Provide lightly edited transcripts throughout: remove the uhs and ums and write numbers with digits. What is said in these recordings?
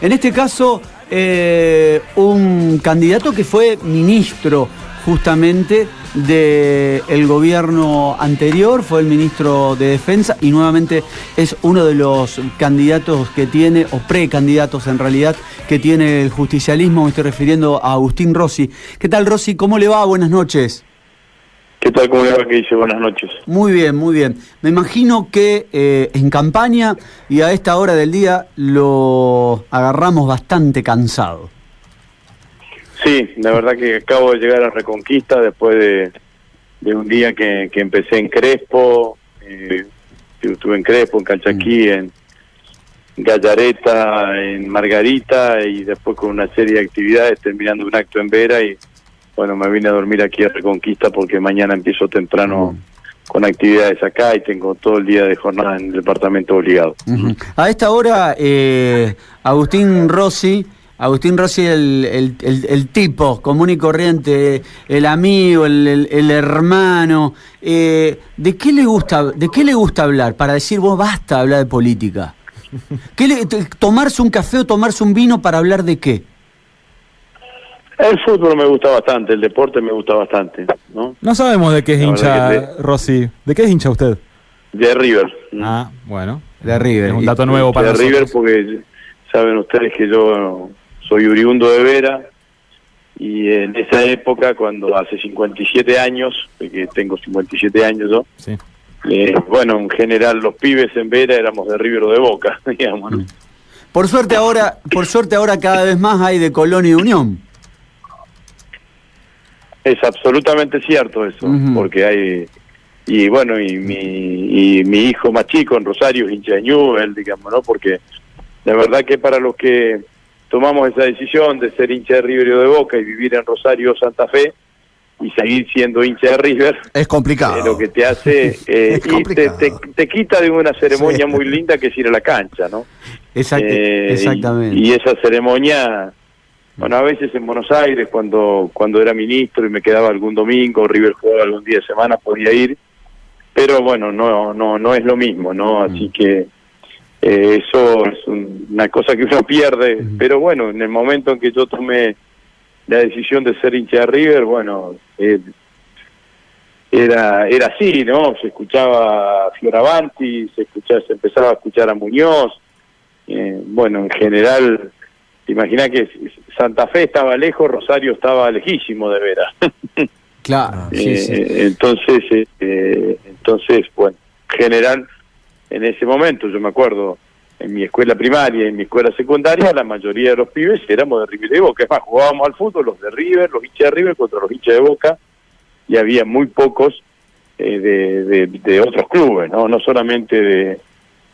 En este caso, un candidato que fue ministro justamente del gobierno anterior, fue el ministro de Defensa y nuevamente es uno de los candidatos que tiene, o precandidatos en realidad, que tiene el justicialismo. Me estoy refiriendo a Agustín Rossi. ¿Qué tal, Rossi? ¿Cómo le va? Buenas noches. ¿Qué tal? ¿Cómo le va? ¿Qué dice? Buenas noches. Muy bien, muy bien. Me imagino que en campaña y a esta hora del día lo agarramos bastante cansado. Sí, la verdad que acabo de llegar a Reconquista después de un día que empecé en Crespo, estuve en Crespo, en Calchaquí, en Gallareta, en Margarita y después con una serie de actividades terminando un acto en Vera y bueno, me vine a dormir aquí a Reconquista porque mañana empiezo temprano con actividades acá y tengo todo el día de jornada en el departamento obligado. A esta hora, Agustín Rossi, el tipo común y corriente, el amigo, el hermano, ¿de qué le gusta hablar? Para decir, vos basta hablar de política. ¿Tomarse un café o tomarse un vino para hablar de qué? El fútbol me gusta bastante, el deporte me gusta bastante, ¿no? No sabemos de qué es hincha, Rossi. ¿De qué es hincha usted? De River. Ah, bueno. De River. Es un dato nuevo para nosotros. De River porque saben ustedes que yo soy oriundo de Vera y en esa época, cuando hace 57 años, porque tengo 57 años yo, sí. Bueno, en general los pibes en Vera éramos de River o de Boca, digamos, ¿no? Por suerte ahora cada vez más hay de Colón y de Unión. Es absolutamente cierto eso, porque hay, y bueno, y mi hijo más chico en Rosario es hincha de Newell's, digamos, ¿no? Porque la verdad que para los que tomamos esa decisión de ser hincha de River o de Boca y vivir en Rosario Santa Fe y seguir siendo hincha de River, es complicado. Lo que te hace y te quita de una ceremonia muy linda que es ir a la cancha, ¿no? Exactamente. Y esa ceremonia, bueno, a veces en Buenos Aires, cuando era ministro y me quedaba algún domingo, River jugaba algún día de semana, podía ir, pero bueno, no es lo mismo, ¿no? Así que eso es una cosa que uno pierde, pero bueno, en el momento en que yo tomé la decisión de ser hincha de River, bueno, era así, ¿no? Se escuchaba a Fioravanti, se empezaba a escuchar a Muñoz, bueno, en general, imaginá que Santa Fe estaba lejos, Rosario estaba lejísimo de Vera. Claro, sí. Entonces, bueno, en general, en ese momento, yo me acuerdo, en mi escuela primaria y en mi escuela secundaria, la mayoría de los pibes éramos de River y de Boca. Es más, jugábamos al fútbol los de River, los hinchas de River contra los hinchas de Boca, y había muy pocos de otros clubes, no solamente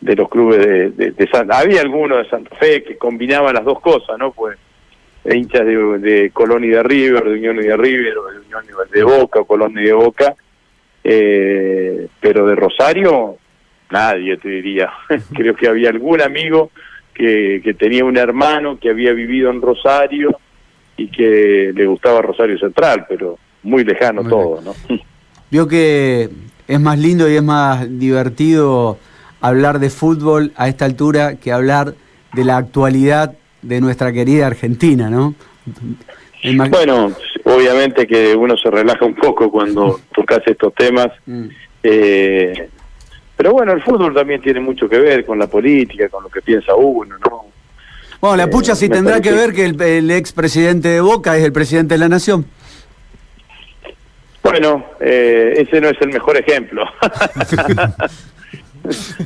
de los clubes de Santa. Había algunos de Santa Fe que combinaban las dos cosas, ¿no? Pues hinchas de Colón y de River, de Unión y de River, o de Unión y de Boca, o Colón y de Boca, pero de Rosario nadie, te diría. Creo que había algún amigo que tenía un hermano que había vivido en Rosario y que le gustaba Rosario Central, pero muy lejano todo, ¿no? Vio que es más lindo y es más divertido hablar de fútbol a esta altura que hablar de la actualidad de nuestra querida Argentina, ¿no? Bueno, obviamente que uno se relaja un poco cuando tocas estos temas, pero bueno, el fútbol también tiene mucho que ver con la política, con lo que piensa uno, ¿no? Bueno, la pucha sí tendrá que ver que el expresidente de Boca es el presidente de la Nación. Bueno, ese no es el mejor ejemplo.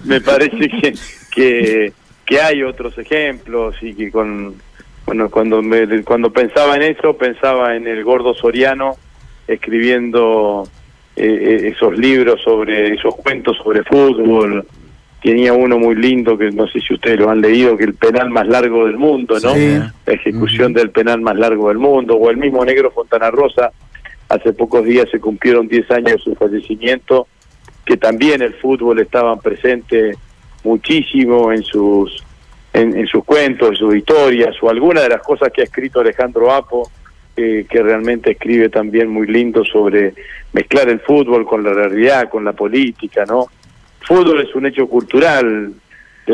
Me parece que hay otros ejemplos y que cuando pensaba en eso, pensaba en el Gordo Soriano escribiendo esos libros esos cuentos sobre fútbol. Tenía uno muy lindo que no sé si ustedes lo han leído, que el penal más largo del mundo, ¿no? Sí. La ejecución del penal más largo del mundo, o el mismo Negro Fontana Rosa. Hace pocos días se cumplieron 10 años de su fallecimiento, que también el fútbol estaba presente muchísimo en sus cuentos, en sus historias, o alguna de las cosas que ha escrito Alejandro Apo, que realmente escribe también muy lindo sobre mezclar el fútbol con la realidad, con la política, ¿no? Fútbol es un hecho cultural,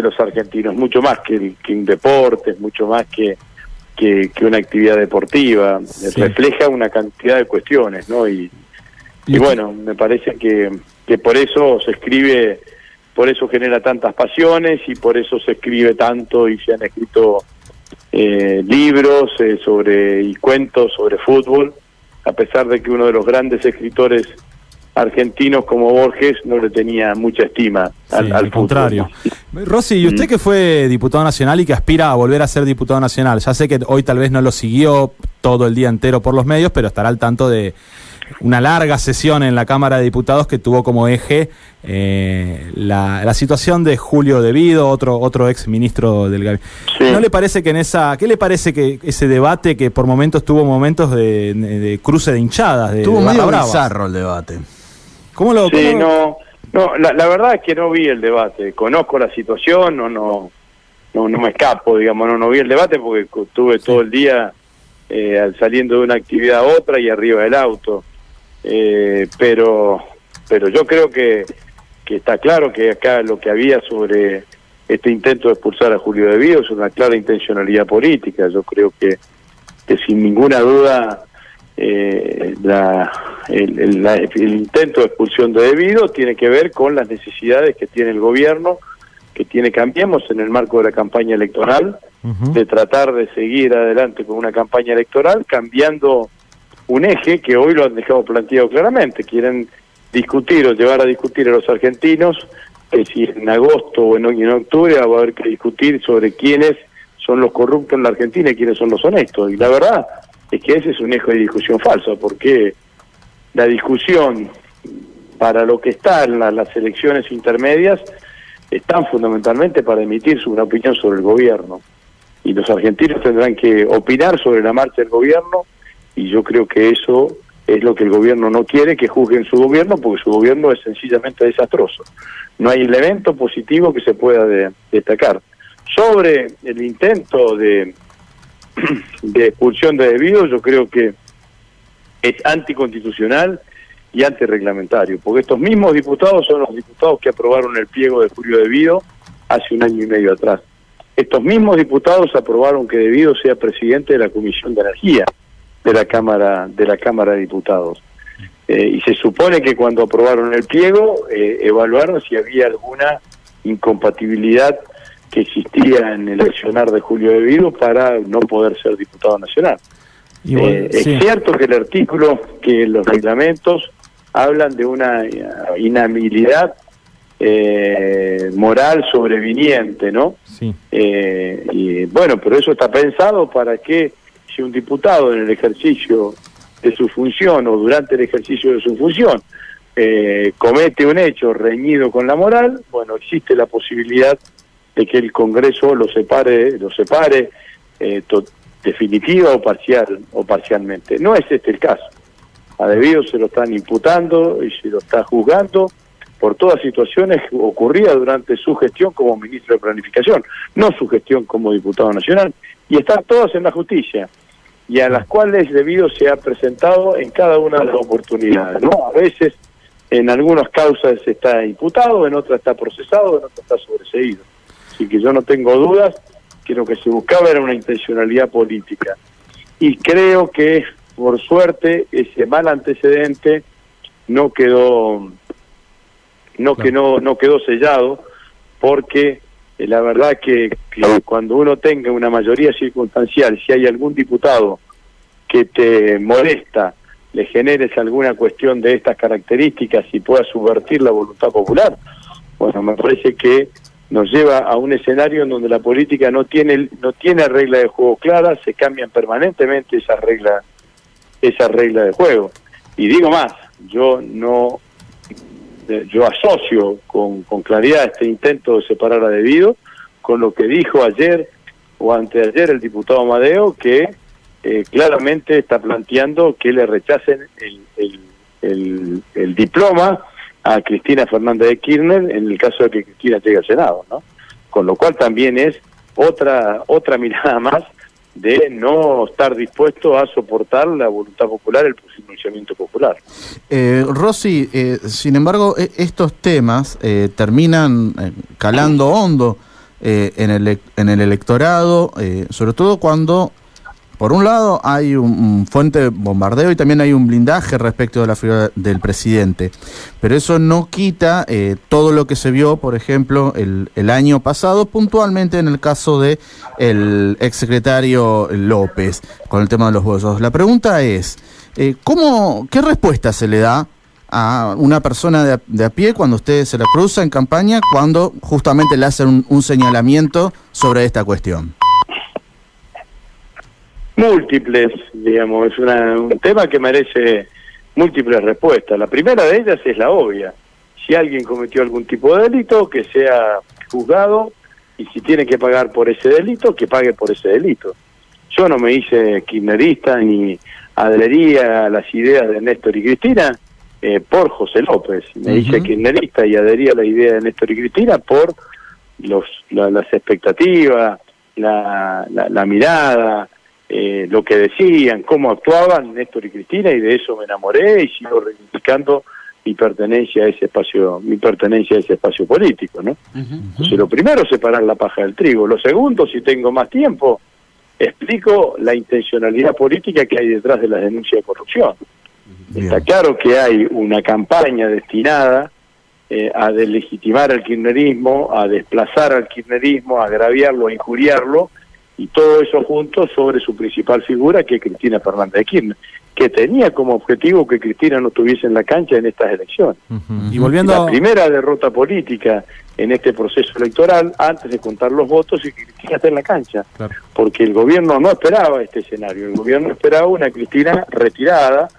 los argentinos, mucho más que un deporte, mucho más que una actividad deportiva, refleja una cantidad de cuestiones, ¿no? Y bueno, me parece que por eso se escribe, por eso genera tantas pasiones y por eso se escribe tanto y se han escrito libros y cuentos sobre fútbol, a pesar de que uno de los grandes escritores argentinos como Borges no le tenía mucha estima al fútbol. Contrario. Rossi, ¿y usted que fue diputado nacional y que aspira a volver a ser diputado nacional? Ya sé que hoy tal vez no lo siguió todo el día entero por los medios, pero estará al tanto de una larga sesión en la Cámara de Diputados que tuvo como eje la situación de Julio De Vido, otro ex ministro del gabinete. Sí. ¿No le parece que ¿qué le parece que ese debate que por momentos tuvo momentos de cruce de hinchadas? Tuvo medio bizarro el debate. La verdad es que no vi el debate. Conozco la situación, no me escapo, digamos, no vi el debate porque estuve todo el día saliendo de una actividad a otra y arriba del auto. Pero yo creo que está claro que acá lo que había sobre este intento de expulsar a Julio De Vido es una clara intencionalidad política. Yo creo que sin ninguna duda el intento de expulsión de De Vido tiene que ver con las necesidades que tiene el gobierno, que tiene Cambiemos en el marco de la campaña electoral, de tratar de seguir adelante con una campaña electoral, cambiando un eje que hoy lo han dejado planteado claramente. Quieren discutir o llevar a discutir a los argentinos que si en agosto o en octubre va a haber que discutir sobre quiénes son los corruptos en la Argentina y quiénes son los honestos. Y la verdad es que ese es un eje de discusión falso, porque la discusión para lo que están las elecciones intermedias están fundamentalmente para emitir una opinión sobre el gobierno. Y los argentinos tendrán que opinar sobre la marcha del gobierno, y yo creo que eso es lo que el gobierno no quiere, que juzguen su gobierno, porque su gobierno es sencillamente desastroso. No hay elemento positivo que se pueda destacar. Sobre el intento de expulsión de De Vido, yo creo que es anticonstitucional y antirreglamentario, porque estos mismos diputados son los diputados que aprobaron el pliego de Julio De Vido hace 1 año y medio atrás. Estos mismos diputados aprobaron que De Vido sea presidente de la Comisión de Energía de la Cámara de Diputados. Y se supone que cuando aprobaron el pliego, evaluaron si había alguna incompatibilidad que existía en el accionar de Julio De Vido para no poder ser diputado nacional. Es cierto que el artículo, que los reglamentos hablan de una inhabilidad moral sobreviniente, ¿no? Sí. Y bueno, pero eso está pensado para que si un diputado en el ejercicio de su función o durante el ejercicio de su función comete un hecho reñido con la moral, bueno, existe la posibilidad de que el Congreso lo separe definitiva o parcialmente. No es este el caso. A De Vido se lo están imputando y se lo está juzgando por todas situaciones ocurridas durante su gestión como ministro de Planificación, no su gestión como diputado nacional, y están todas en la justicia, y a las cuales De Vido se ha presentado en cada una de las oportunidades, ¿no? A veces en algunas causas está imputado, en otras está procesado, en otras está sobreseído. Así que yo no tengo dudas que lo que se buscaba era una intencionalidad política. Y creo que, por suerte, ese mal antecedente no quedó sellado, porque la verdad que cuando uno tenga una mayoría circunstancial, si hay algún diputado que te molesta, le generes alguna cuestión de estas características y pueda subvertir la voluntad popular, bueno, me parece que nos lleva a un escenario en donde la política no tiene reglas de juego claras, se cambian permanentemente esas reglas de juego. Y digo más, yo asocio con claridad este intento de separar a De Vido con lo que dijo ayer o anteayer el diputado Amadeo, que claramente está planteando que le rechacen el diploma a Cristina Fernández de Kirchner en el caso de que Cristina llegue al Senado, ¿no? Con lo cual también es otra mirada más de no estar dispuesto a soportar la voluntad popular, el pronunciamiento popular. Rossi, sin embargo, estos temas terminan calando hondo en el electorado, sobre todo cuando, por un lado, hay un fuente de bombardeo y también hay un blindaje respecto de la figura del presidente. Pero eso no quita todo lo que se vio, por ejemplo, el año pasado, puntualmente en el caso de el exsecretario López, con el tema de los votos. La pregunta es, ¿qué respuesta se le da a una persona de a pie cuando usted se la cruza en campaña, cuando justamente le hacen un señalamiento sobre esta cuestión? Múltiples, digamos, es un tema que merece múltiples respuestas. La primera de ellas es la obvia. Si alguien cometió algún tipo de delito, que sea juzgado, y si tiene que pagar por ese delito, que pague por ese delito. Yo no me hice kirchnerista ni adhería a las ideas de Néstor y Cristina por José López. Me hice kirchnerista y adhería a la idea de Néstor y Cristina por las expectativas, la mirada, lo que decían, cómo actuaban Néstor y Cristina, y de eso me enamoré y sigo reivindicando mi pertenencia a ese espacio político, ¿no? Entonces, lo primero es separar la paja del trigo. Lo segundo, si tengo más tiempo, explico la intencionalidad política que hay detrás de la denuncia de corrupción. Bien. Está claro que hay una campaña destinada a deslegitimar al kirchnerismo, a desplazar al kirchnerismo, a agraviarlo, a injuriarlo, y todo eso junto sobre su principal figura, que es Cristina Fernández de Kirchner, que tenía como objetivo que Cristina no estuviese en la cancha en estas elecciones. Y volviendo la primera derrota política en este proceso electoral, antes de contar los votos, y que Cristina esté en la cancha. Claro. Porque el gobierno no esperaba este escenario. El gobierno esperaba una Cristina retirada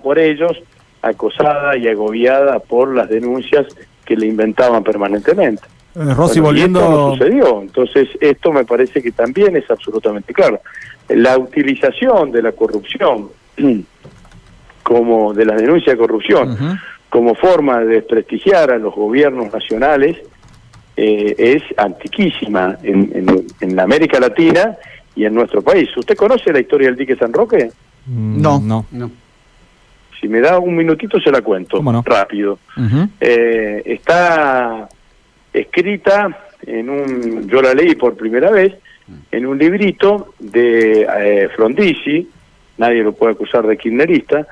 por ellos, acosada y agobiada por las denuncias que le inventaban permanentemente. Rossi, bueno, volviendo... y esto no sucedió. Entonces, esto me parece que también es absolutamente claro. La utilización de la corrupción, como de la denuncia de corrupción, como forma de desprestigiar a los gobiernos nacionales, es antiquísima en la América Latina y en nuestro país. ¿Usted conoce la historia del dique San Roque? No. Si me da un minutito se la cuento, rápido. Está escrita yo la leí por primera vez, en un librito de Frondizi, nadie lo puede acusar de kirchnerista.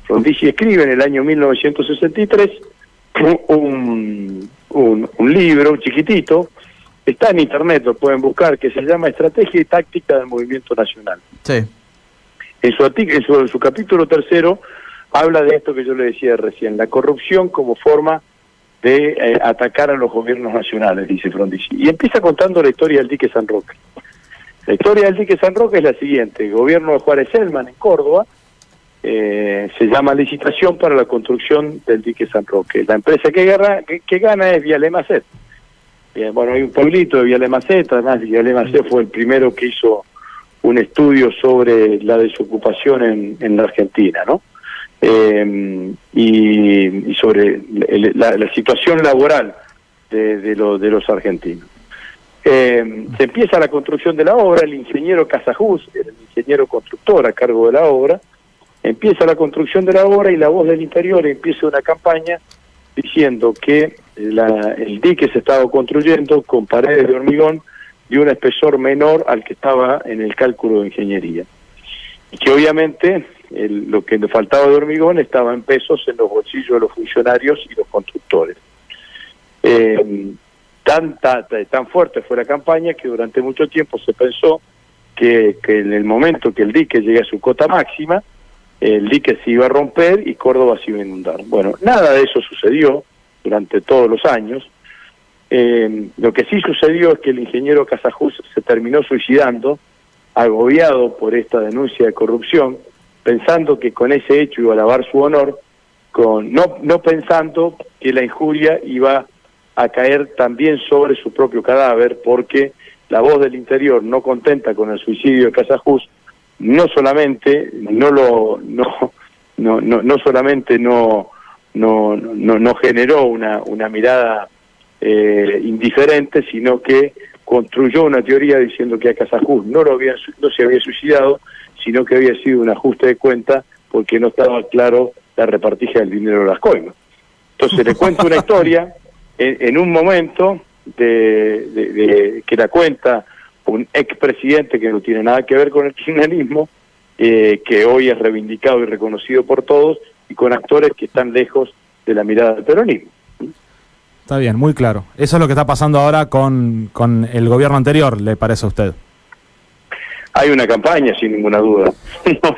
Frondizi escribe en el año 1963 un libro chiquitito, está en internet, lo pueden buscar, que se llama Estrategia y Táctica del Movimiento Nacional. Sí. En su capítulo 3 habla de esto que yo le decía recién, la corrupción como forma de atacar a los gobiernos nacionales, dice Frondizi. Y empieza contando la historia del dique San Roque. La historia del dique San Roque es la siguiente: el gobierno de Juárez Selman en Córdoba se llama licitación para la construcción del dique San Roque. La empresa que gana es Vialemacet. Bueno, hay un pueblito de Vialemacet, además Vialemacet fue el primero que hizo un estudio sobre la desocupación en la Argentina, ¿no? Y sobre la situación laboral de los argentinos. Se empieza la construcción de la obra, el ingeniero Casajús, el ingeniero constructor a cargo de la obra, empieza la construcción de la obra y La Voz del Interior empieza una campaña diciendo que el dique se estaba construyendo con paredes de hormigón de un espesor menor al que estaba en el cálculo de ingeniería. Y que obviamente lo que le faltaba de hormigón estaba en pesos en los bolsillos de los funcionarios y los constructores. Tan fuerte fue la campaña que durante mucho tiempo se pensó que en el momento que el dique llegue a su cota máxima, el dique se iba a romper y Córdoba se iba a inundar. Bueno, nada de eso sucedió durante todos los años. Lo que sí sucedió es que el ingeniero Casajús se terminó suicidando, agobiado por esta denuncia de corrupción, pensando que con ese hecho iba a lavar su honor, no pensando que la injuria iba a caer también sobre su propio cadáver, porque La Voz del Interior, no contenta con el suicidio de Casajús, no solamente no generó una mirada indiferente, sino que construyó una teoría diciendo que a Casajús no se había suicidado, sino que había sido un ajuste de cuenta porque no estaba claro la repartija del dinero de las coimas. Entonces le cuento una historia en un momento que la cuenta un expresidente que no tiene nada que ver con el kirchnerismo, que hoy es reivindicado y reconocido por todos, y con actores que están lejos de la mirada del peronismo. Está bien, muy claro. Eso es lo que está pasando ahora con el gobierno anterior, ¿le parece a usted? Hay una campaña, sin ninguna duda. No,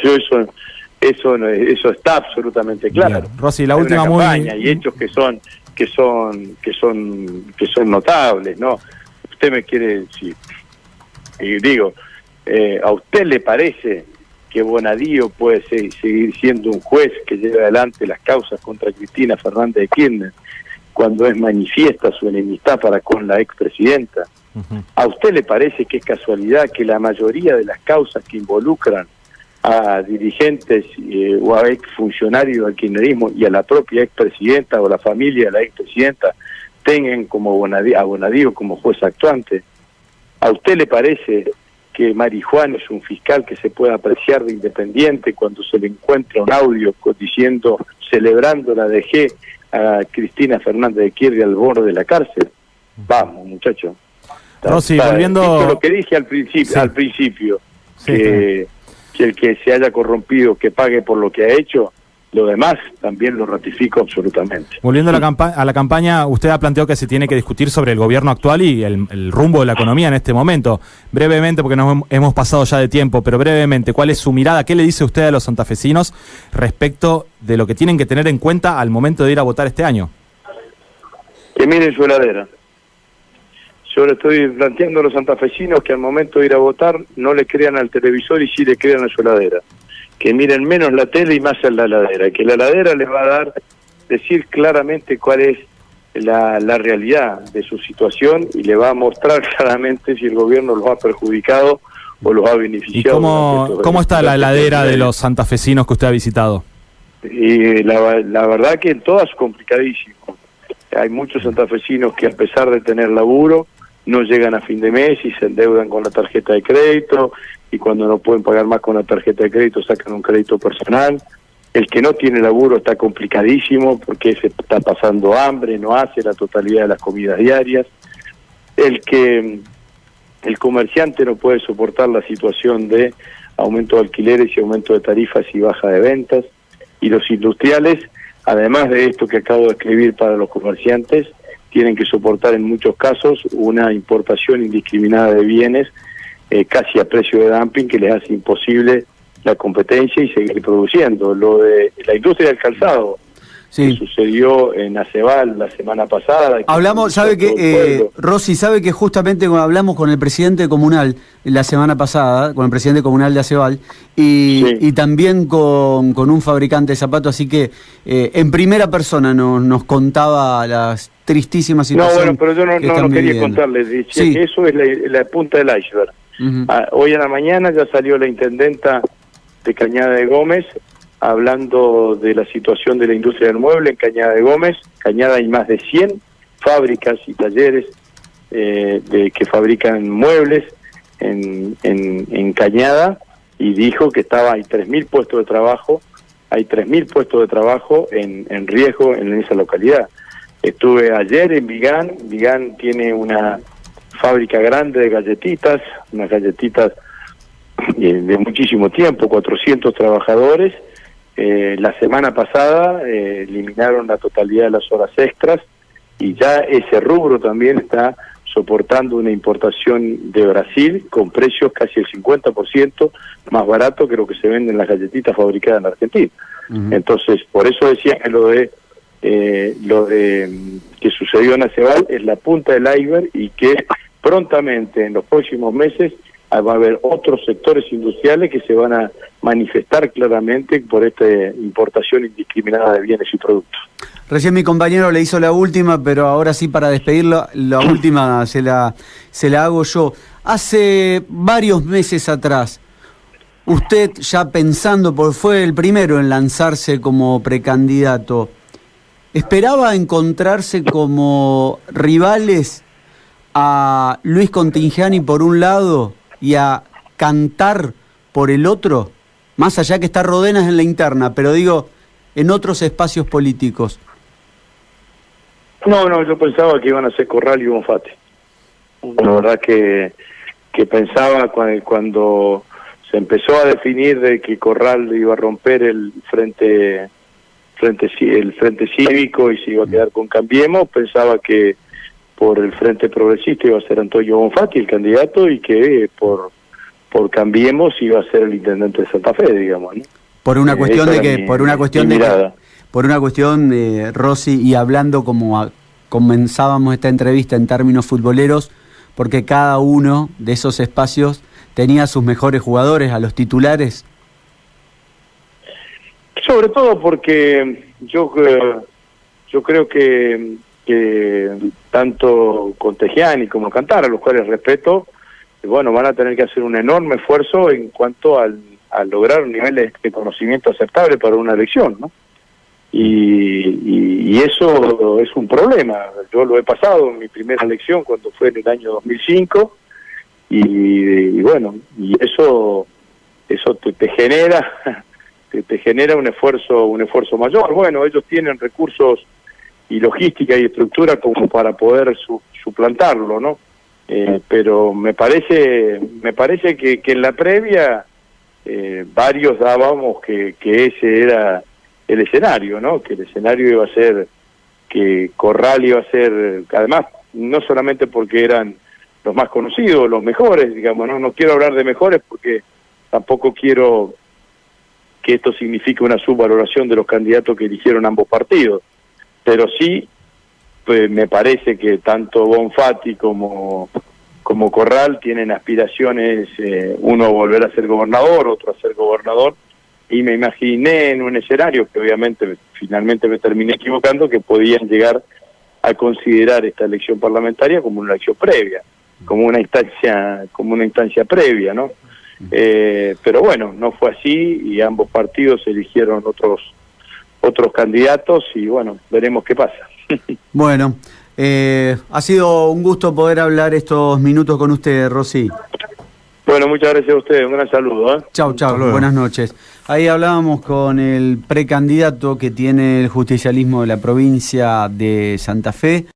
eso está absolutamente claro. Bien. Rossi, la Hay última una campaña y hechos que son notables, ¿no? Usted me quiere decir, y digo, ¿a usted le parece que Bonadío puede seguir siendo un juez que lleve adelante las causas contra Cristina Fernández de Kirchner cuando es manifiesta su enemistad para con la expresidenta? ¿A usted le parece que es casualidad que la mayoría de las causas que involucran a dirigentes o a exfuncionarios del kirchnerismo y a la propia expresidenta o la familia de la expresidenta tengan como a Bonadío como juez actuante? ¿A usted le parece que Marijuán es un fiscal que se puede apreciar de independiente cuando se le encuentra un audio diciendo, celebrando la DG a Cristina Fernández de Kirchner al borde de la cárcel? Vamos, muchachos. Rossi, volviendo... Esto lo que dije al principio, Sí, que el que se haya corrompido, que pague por lo que ha hecho, lo demás también lo ratifico absolutamente. Volviendo a la campaña, usted ha planteado que se tiene que discutir sobre el gobierno actual y el rumbo de la economía en este momento. Brevemente, porque nos hemos pasado ya de tiempo, pero brevemente, ¿cuál es su mirada? ¿Qué le dice usted a los santafesinos respecto de lo que tienen que tener en cuenta al momento de ir a votar este año? Que miren su heladera. Yo le estoy planteando a los santafesinos que al momento de ir a votar no le crean al televisor y sí le crean a su heladera. Que miren menos la tele y más en la heladera. Que la heladera les va a decir claramente cuál es la realidad de su situación y le va a mostrar claramente si el gobierno los ha perjudicado o los ha beneficiado. ¿Y cómo está la heladera de los santafesinos que usted ha visitado? Y la verdad que en todas complicadísimo. Hay muchos santafesinos que a pesar de tener laburo no llegan a fin de mes y se endeudan con la tarjeta de crédito, y cuando no pueden pagar más con la tarjeta de crédito sacan un crédito personal. El que no tiene laburo está complicadísimo porque se está pasando hambre, no hace la totalidad de las comidas diarias. El comerciante no puede soportar la situación de aumento de alquileres y aumento de tarifas y baja de ventas. Y los industriales, además de esto que acabo de escribir para los comerciantes, tienen que soportar en muchos casos una importación indiscriminada de bienes casi a precio de dumping que les hace imposible la competencia y seguir produciendo. Lo de la industria del calzado, que sucedió en Aceval la semana pasada. Hablamos, sabe que, Rossi, sabe que justamente hablamos con el presidente comunal la semana pasada, con el presidente comunal de Aceval, y también con un fabricante de zapatos, así que en primera persona nos contaba las tristísimas situaciones. No, bueno, pero yo no quería contarles, decía que eso es la punta del iceberg. Hoy en la mañana ya salió la intendenta de Cañada de Gómez hablando de la situación de la industria del mueble en Cañada de Gómez. Cañada hay más de 100 fábricas y talleres que fabrican muebles en Cañada, y dijo que hay 3.000 puestos de trabajo, en riesgo en esa localidad. Estuve ayer en Vigán. Vigán tiene una fábrica grande de galletitas, unas galletitas de muchísimo tiempo, 400 trabajadores. La semana pasada eliminaron la totalidad de las horas extras y ya ese rubro también está soportando una importación de Brasil con precios casi el 50% más barato que lo que se venden las galletitas fabricadas en Argentina. Entonces, por eso decía que lo de que sucedió en Aceval es la punta del iceberg, y que prontamente en los próximos meses va a haber otros sectores industriales que se van a manifestar claramente por esta importación indiscriminada de bienes y productos. Recién mi compañero le hizo la última, pero ahora sí, para despedirlo, la última se la hago yo. Hace varios meses atrás, usted ya pensando, porque fue el primero en lanzarse como precandidato, ¿esperaba encontrarse como rivales a Luis Continghiani por un lado y a Cantar por el otro? Más allá que está Rodenas en la interna, pero digo, en otros espacios políticos. No, yo pensaba que iban a ser Corral y Bonfatti. La verdad que pensaba cuando se empezó a definir de que Corral iba a romper el frente cívico y se iba a quedar con Cambiemos, pensaba que por el Frente Progresista iba a ser Antonio Bonfatti el candidato y que por Cambiemos iba a ser el intendente de Santa Fe, digamos, ¿no? Por una cuestión de que, Rossi, y hablando como comenzábamos esta entrevista en términos futboleros, porque cada uno de esos espacios tenía sus mejores jugadores, a los titulares. Sobre todo porque yo creo que tanto Contegiani como Cantara, a los cuales respeto, bueno, van a tener que hacer un enorme esfuerzo en cuanto a lograr un nivel de conocimiento aceptable para una elección, ¿no? Y eso es un problema. Yo lo he pasado en mi primera elección cuando fue en el año 2005 y bueno, y eso te genera te genera un esfuerzo mayor. Bueno, ellos tienen recursos y logística y estructura como para poder suplantarlo, ¿no? Pero me parece que en la previa varios dábamos que ese era el escenario, ¿no? Que el escenario iba a ser que Corral iba a ser, además, no solamente porque eran los más conocidos, los mejores, digamos, no quiero hablar de mejores porque tampoco quiero que esto signifique una subvaloración de los candidatos que eligieron ambos partidos, pero sí, pues, me parece que tanto Bonfatti como Corral tienen aspiraciones, uno a volver a ser gobernador, otro a ser gobernador, y me imaginé en un escenario que obviamente finalmente me terminé equivocando, que podían llegar a considerar esta elección parlamentaria como una elección previa, como una instancia previa, ¿no? Pero bueno, no fue así y ambos partidos eligieron otros candidatos y bueno, veremos qué pasa. Bueno, ha sido un gusto poder hablar estos minutos con usted, Rossi. Bueno, muchas gracias a ustedes, un gran saludo. Chau, buenas noches. Ahí hablábamos con el precandidato que tiene el justicialismo de la provincia de Santa Fe.